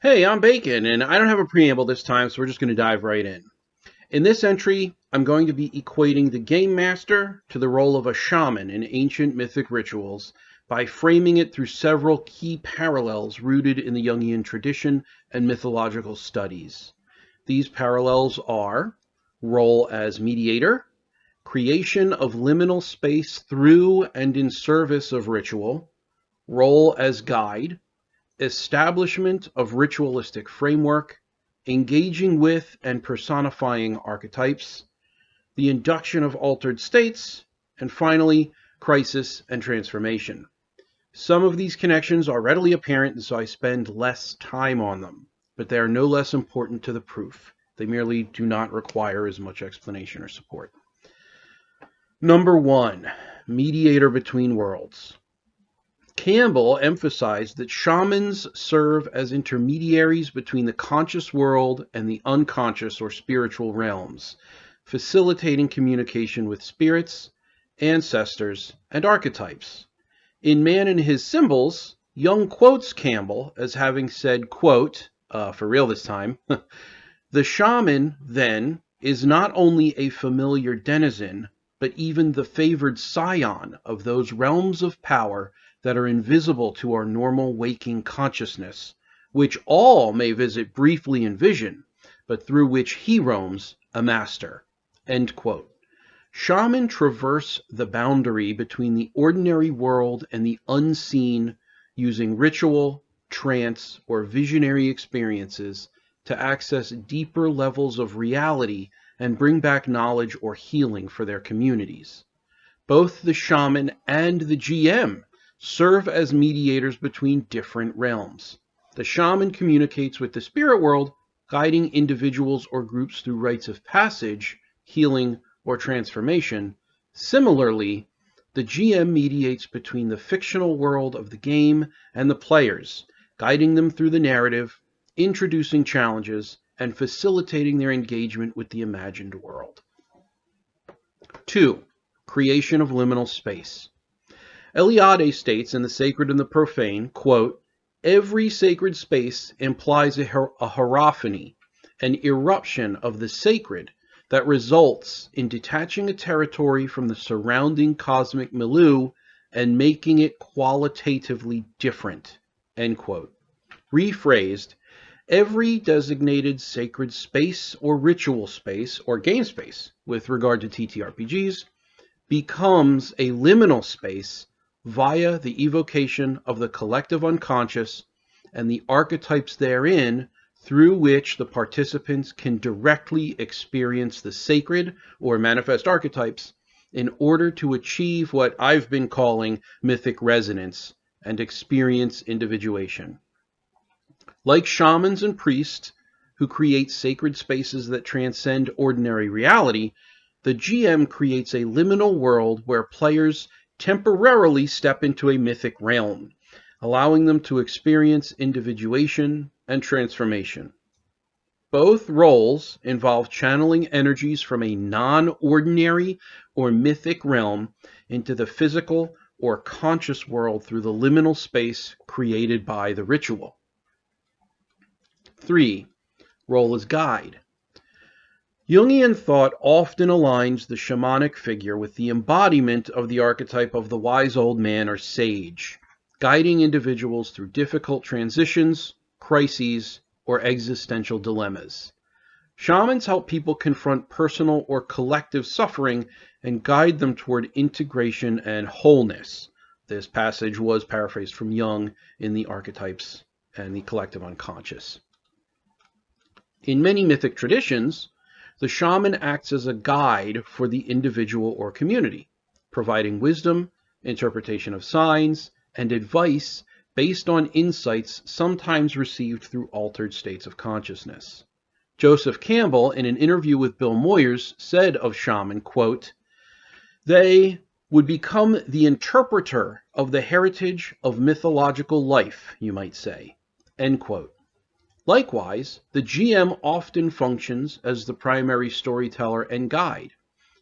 Hey, I'm Bacon, and I don't have a preamble this time, so we're just going to dive right in. In this entry, I'm going to be equating the Game Master to the role of a shaman in ancient mythic rituals by framing it through several key parallels rooted in the Jungian tradition and mythological studies. These parallels are role as mediator, creation of liminal space through and in service of ritual, role as guide, establishment of ritualistic framework, engaging with and personifying archetypes, the induction of altered states, and finally, crisis and transformation. Some of these connections are readily apparent, and so I spend less time on them, but they are no less important to the proof. They merely do not require as much explanation or support. Number 1, mediator between worlds. Campbell emphasized that shamans serve as intermediaries between the conscious world and the unconscious or spiritual realms, facilitating communication with spirits, ancestors, and archetypes. In Man and His Symbols, Jung quotes Campbell as having said, quote, for real this time, "The shaman, then, is not only a familiar denizen, but even the favored scion of those realms of power that are invisible to our normal waking consciousness, which all may visit briefly in vision, but through which he roams a master." End quote. Shaman traverse the boundary between the ordinary world and the unseen using ritual, trance, or visionary experiences to access deeper levels of reality and bring back knowledge or healing for their communities. Both the shaman and the GM serve as mediators between different realms. The shaman communicates with the spirit world, guiding individuals or groups through rites of passage, healing, or transformation. Similarly, the GM mediates between the fictional world of the game and the players, guiding them through the narrative, introducing challenges, and facilitating their engagement with the imagined world. 2. Creation of liminal space. Eliade states in The Sacred and the Profane, quote, "Every sacred space implies a hierophany, an eruption of the sacred that results in detaching a territory from the surrounding cosmic milieu and making it qualitatively different." End quote. Rephrased, every designated sacred space or ritual space or game space with regard to TTRPGs becomes a liminal space via the evocation of the collective unconscious and the archetypes therein, through which the participants can directly experience the sacred or manifest archetypes in order to achieve what I've been calling mythic resonance and experience individuation. Like shamans and priests who create sacred spaces that transcend ordinary reality, the GM creates a liminal world where players temporarily step into a mythic realm, allowing them to experience individuation and transformation. Both roles involve channeling energies from a non-ordinary or mythic realm into the physical or conscious world through the liminal space created by the ritual. 3. Role as guide. Jungian thought often aligns the shamanic figure with the embodiment of the archetype of the wise old man or sage, guiding individuals through difficult transitions, crises, or existential dilemmas. Shamans help people confront personal or collective suffering and guide them toward integration and wholeness. This passage was paraphrased from Jung in the Archetypes and the Collective Unconscious. In many mythic traditions, the shaman acts as a guide for the individual or community, providing wisdom, interpretation of signs, and advice based on insights sometimes received through altered states of consciousness. Joseph Campbell, in an interview with Bill Moyers, said of shaman, quote, "They would become the interpreter of the heritage of mythological life, you might say." End quote. Likewise, the GM often functions as the primary storyteller and guide,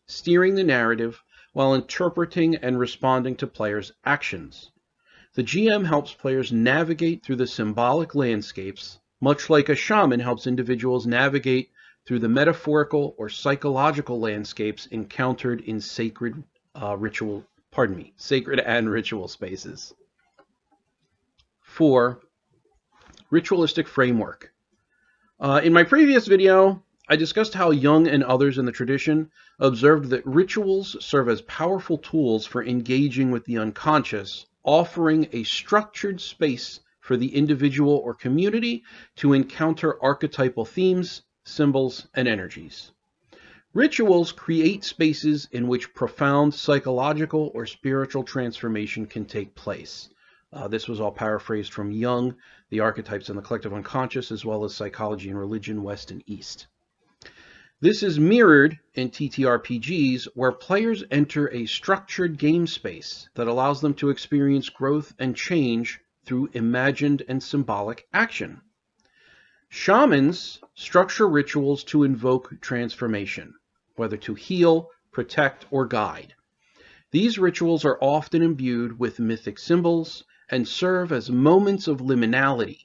steering the narrative while interpreting and responding to players' actions. The GM helps players navigate through the symbolic landscapes, much like a shaman helps individuals navigate through the metaphorical or psychological landscapes encountered in sacred and ritual spaces. 4. Ritualistic framework. In my previous video, I discussed how Jung and others in the tradition observed that rituals serve as powerful tools for engaging with the unconscious, offering a structured space for the individual or community to encounter archetypal themes, symbols, and energies. Rituals create spaces in which profound psychological or spiritual transformation can take place. This was all paraphrased from Jung, The Archetypes and the Collective Unconscious, as well as Psychology and Religion, West and East. This is mirrored in TTRPGs, where players enter a structured game space that allows them to experience growth and change through imagined and symbolic action. Shamans structure rituals to invoke transformation, whether to heal, protect, or guide. These rituals are often imbued with mythic symbols and serve as moments of liminality,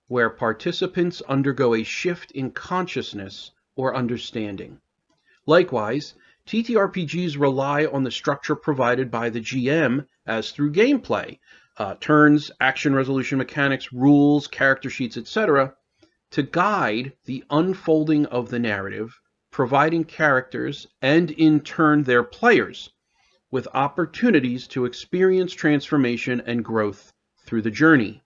where participants undergo a shift in consciousness or understanding. Likewise, TTRPGs rely on the structure provided by the GM as through gameplay, turns, action resolution mechanics, rules, character sheets, etc., to guide the unfolding of the narrative, providing characters and in turn their players with opportunities to experience transformation and growth through the journey.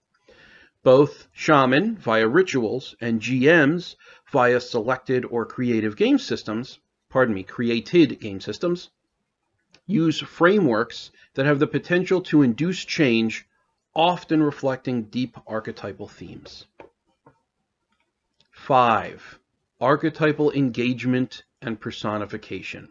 Both Shaman via rituals and GMs via selected or created game systems, use frameworks that have the potential to induce change, often reflecting deep archetypal themes. 5. Archetypal engagement and personification.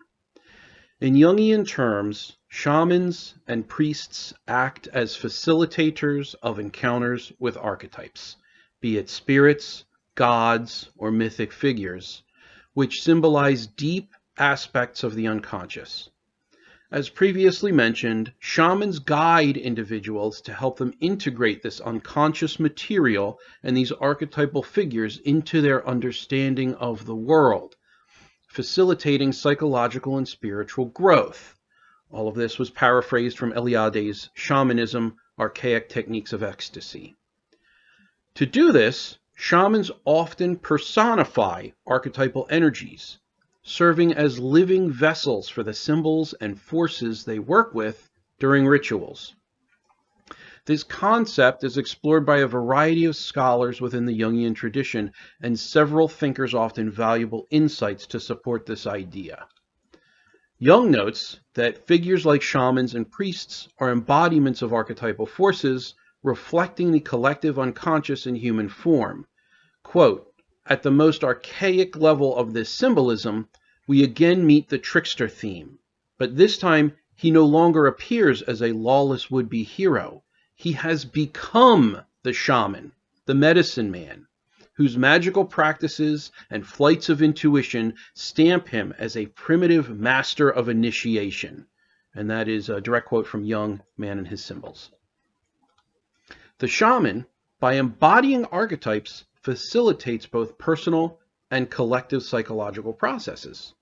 In Jungian terms, shamans and priests act as facilitators of encounters with archetypes, be it spirits, gods, or mythic figures, which symbolize deep aspects of the unconscious. As previously mentioned, shamans guide individuals to help them integrate this unconscious material and these archetypal figures into their understanding of the world, facilitating psychological and spiritual growth. All of this was paraphrased from Eliade's Shamanism, Archaic Techniques of Ecstasy. To do this, shamans often personify archetypal energies, serving as living vessels for the symbols and forces they work with during rituals. This concept is explored by a variety of scholars within the Jungian tradition, and several thinkers often valuable insights to support this idea. Jung notes that figures like shamans and priests are embodiments of archetypal forces, reflecting the collective unconscious in human form. Quote, "At the most archaic level of this symbolism, we again meet the trickster theme, but this time he no longer appears as a lawless would-be hero. He has become the shaman, the medicine man, whose magical practices and flights of intuition stamp him as a primitive master of initiation." And that is a direct quote from Jung, Man and His Symbols. The shaman, by embodying archetypes, facilitates both personal and collective psychological processes.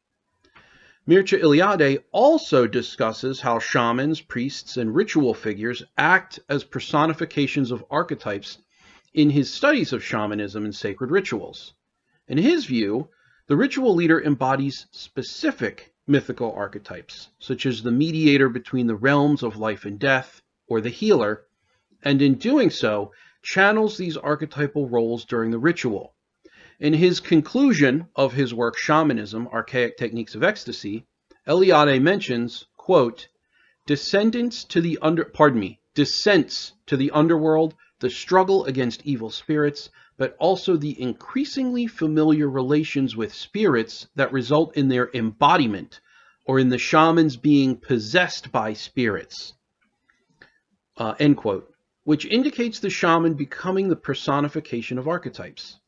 Mircea Eliade also discusses how shamans, priests, and ritual figures act as personifications of archetypes in his studies of shamanism and sacred rituals. In his view, the ritual leader embodies specific mythical archetypes, such as the mediator between the realms of life and death, or the healer, and in doing so, channels these archetypal roles during the ritual. In his conclusion of his work Shamanism, Archaic Techniques of Ecstasy, Eliade mentions, quote, descents to the underworld, the struggle against evil spirits, but also the increasingly familiar relations with spirits that result in their embodiment, or in the shamans being possessed by spirits, end quote, which indicates the shaman becoming the personification of archetypes.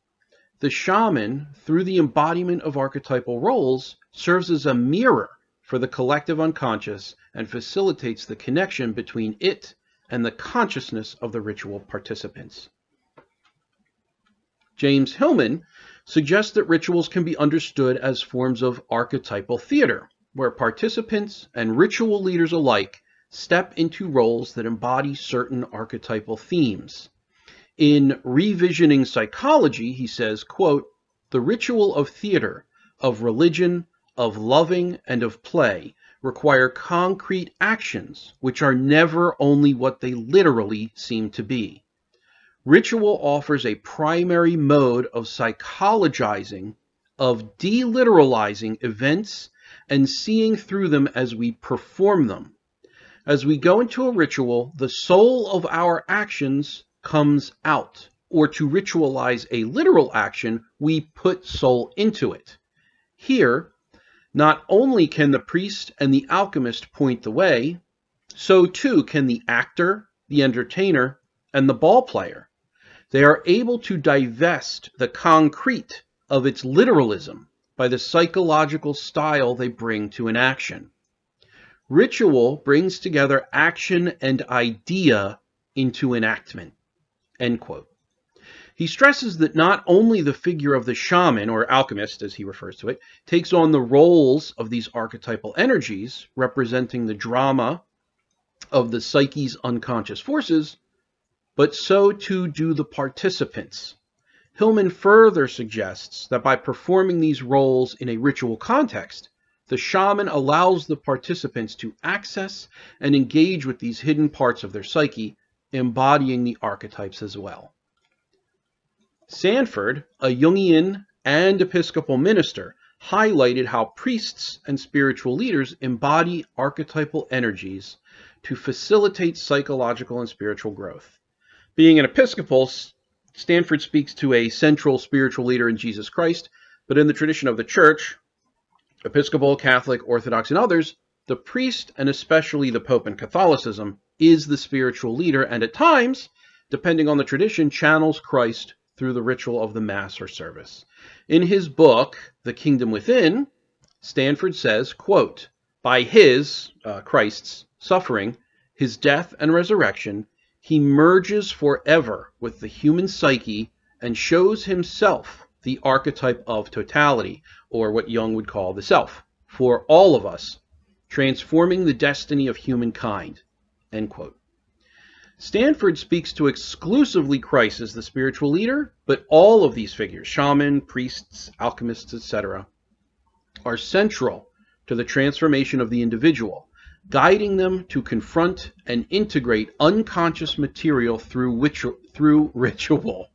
The shaman, through the embodiment of archetypal roles, serves as a mirror for the collective unconscious and facilitates the connection between it and the consciousness of the ritual participants. James Hillman suggests that rituals can be understood as forms of archetypal theater, where participants and ritual leaders alike step into roles that embody certain archetypal themes. In Revisioning Psychology, he says, quote, "The ritual of theater, of religion, of loving, and of play require concrete actions which are never only what they literally seem to be. Ritual offers a primary mode of psychologizing, of deliteralizing events and seeing through them as we perform them. As we go into a ritual, the soul of our actions comes out, or to ritualize a literal action, we put soul into it. Here, not only can the priest and the alchemist point the way, so too can the actor, the entertainer, and the ball player. They are able to divest the concrete of its literalism by the psychological style they bring to an action. Ritual brings together action and idea into enactment." End quote. He stresses that not only the figure of the shaman, or alchemist as he refers to it, takes on the roles of these archetypal energies, representing the drama of the psyche's unconscious forces, but so too do the participants. Hillman further suggests that by performing these roles in a ritual context, the shaman allows the participants to access and engage with these hidden parts of their psyche, embodying the archetypes as well. Sanford, a Jungian and Episcopal minister, highlighted how priests and spiritual leaders embody archetypal energies to facilitate psychological and spiritual growth. Being an Episcopal, Stanford speaks to a central spiritual leader in Jesus Christ, but in the tradition of the Church, Episcopal, Catholic, Orthodox, and others, the priest, and especially the Pope in Catholicism, is the spiritual leader, and at times, depending on the tradition, channels Christ through the ritual of the Mass or service. In his book, The Kingdom Within, Stanford says, quote, "By his, Christ's, suffering, his death and resurrection, he merges forever with the human psyche and shows himself the archetype of totality, or what Jung would call the self, for all of us, transforming the destiny of humankind." End quote. Stanford speaks to exclusively Christ as the spiritual leader, but all of these figures, shaman, priests, alchemists, etc., are central to the transformation of the individual, guiding them to confront and integrate unconscious material through ritual.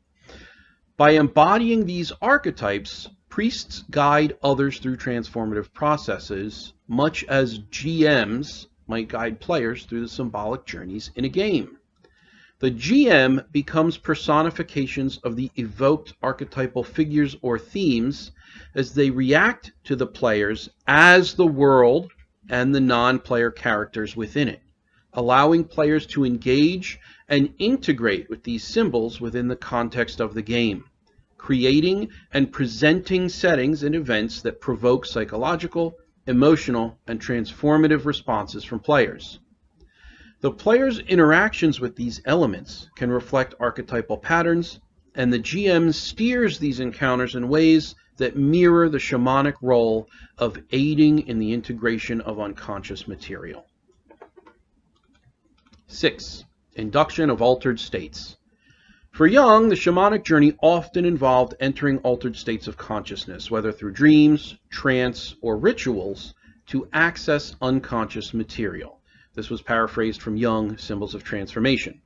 By embodying these archetypes, priests guide others through transformative processes, much as GMs might guide players through the symbolic journeys in a game. The GM becomes personifications of the evoked archetypal figures or themes as they react to the players as the world and the non-player characters within it, allowing players to engage and integrate with these symbols within the context of the game, creating and presenting settings and events that provoke psychological, emotional, and transformative responses from players. The player's interactions with these elements can reflect archetypal patterns, and the GM steers these encounters in ways that mirror the shamanic role of aiding in the integration of unconscious material. 6. Induction of altered states. For Jung, the shamanic journey often involved entering altered states of consciousness, whether through dreams, trance, or rituals, to access unconscious material. This was paraphrased from Jung, Symbols of Transformation.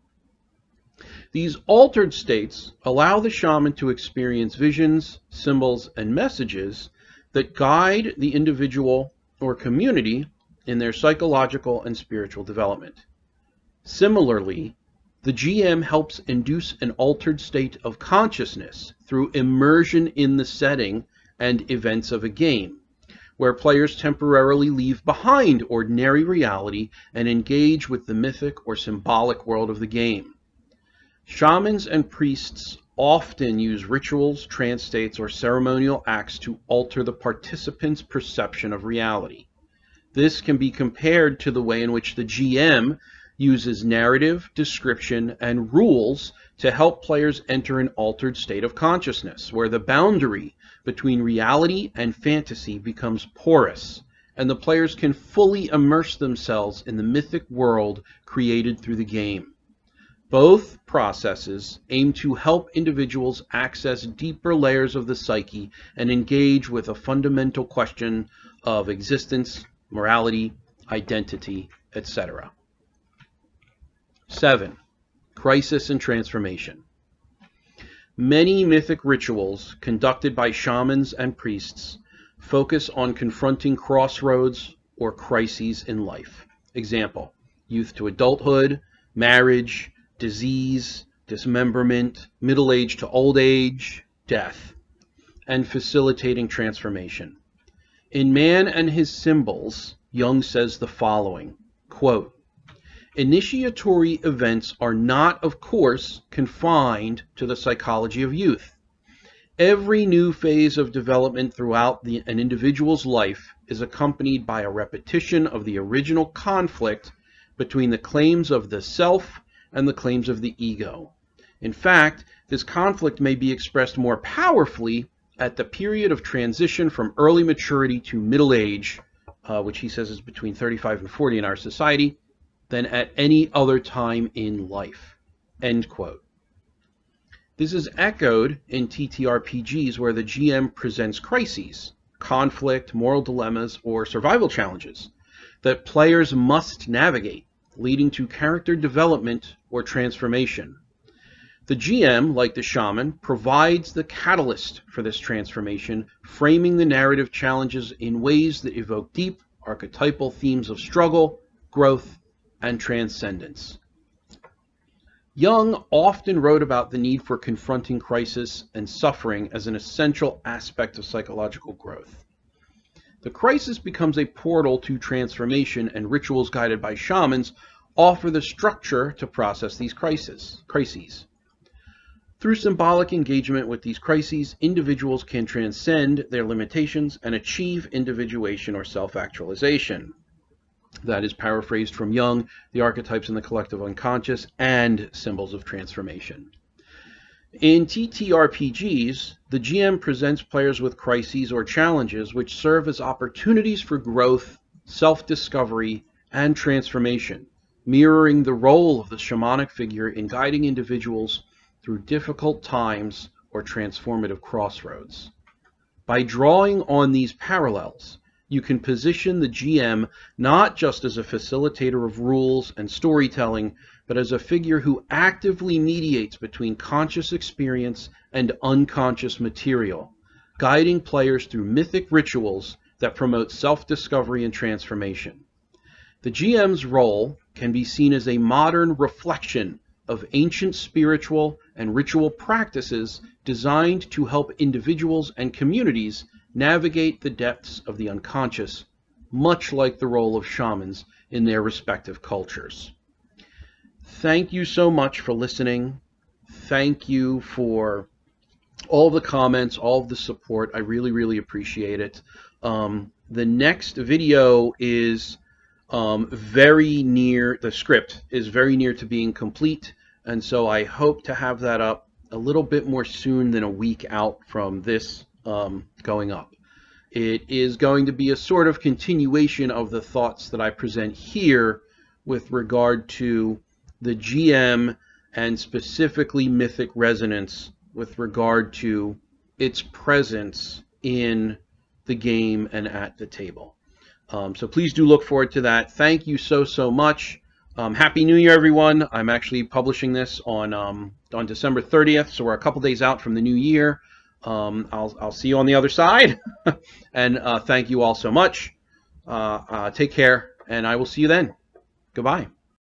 These altered states allow the shaman to experience visions, symbols, and messages that guide the individual or community in their psychological and spiritual development. Similarly, the GM helps induce an altered state of consciousness through immersion in the setting and events of a game, where players temporarily leave behind ordinary reality and engage with the mythic or symbolic world of the game. Shamans and priests often use rituals, trance states, or ceremonial acts to alter the participant's perception of reality. This can be compared to the way in which the GM uses narrative, description, and rules to help players enter an altered state of consciousness, where the boundary between reality and fantasy becomes porous, and the players can fully immerse themselves in the mythic world created through the game. Both processes aim to help individuals access deeper layers of the psyche and engage with a fundamental question of existence, morality, identity, etc. 7. Crisis and transformation. Many mythic rituals conducted by shamans and priests focus on confronting crossroads or crises in life. Example: youth to adulthood, marriage, disease, dismemberment, middle age to old age, death, and facilitating transformation. In Man and His Symbols, Jung says the following, quote, "Initiatory events are not, of course, confined to the psychology of youth. Every new phase of development throughout an individual's life is accompanied by a repetition of the original conflict between the claims of the self and the claims of the ego. In fact, this conflict may be expressed more powerfully at the period of transition from early maturity to middle age, which he says is between 35 and 40 in our society, than at any other time in life." End quote. This is echoed in TTRPGs, where the GM presents crises, conflict, moral dilemmas, or survival challenges that players must navigate, leading to character development or transformation. The GM, like the shaman, provides the catalyst for this transformation, framing the narrative challenges in ways that evoke deep, archetypal themes of struggle, growth, and transcendence. Jung often wrote about the need for confronting crisis and suffering as an essential aspect of psychological growth. The crisis becomes a portal to transformation, and rituals guided by shamans offer the structure to process these crises. Through symbolic engagement with these crises, individuals can transcend their limitations and achieve individuation or self-actualization. That is paraphrased from Jung, The Archetypes in the Collective Unconscious, and Symbols of Transformation. In TTRPGs, the GM presents players with crises or challenges which serve as opportunities for growth, self-discovery, and transformation, mirroring the role of the shamanic figure in guiding individuals through difficult times or transformative crossroads. By drawing on these parallels, you can position the GM not just as a facilitator of rules and storytelling, but as a figure who actively mediates between conscious experience and unconscious material, guiding players through mythic rituals that promote self-discovery and transformation. The GM's role can be seen as a modern reflection of ancient spiritual and ritual practices designed to help individuals and communities navigate the depths of the unconscious, much like the role of shamans in their respective cultures. Thank you so much for listening. Thank you for all the comments, all of the support. I really, really appreciate it. The next video is very near, the script is very near to being complete, and so I hope to have that up a little bit more soon than a week out from this going up. It is going to be a sort of continuation of the thoughts that I present here with regard to the GM and specifically mythic resonance with regard to its presence in the game and at the table. So please do look forward to that. Thank you so much. Happy New Year, everyone. I'm actually publishing this on December 30th, so we're a couple days out from the new year. I'll see you on the other side. And thank you all so much. Take care, and I will see you then. Goodbye.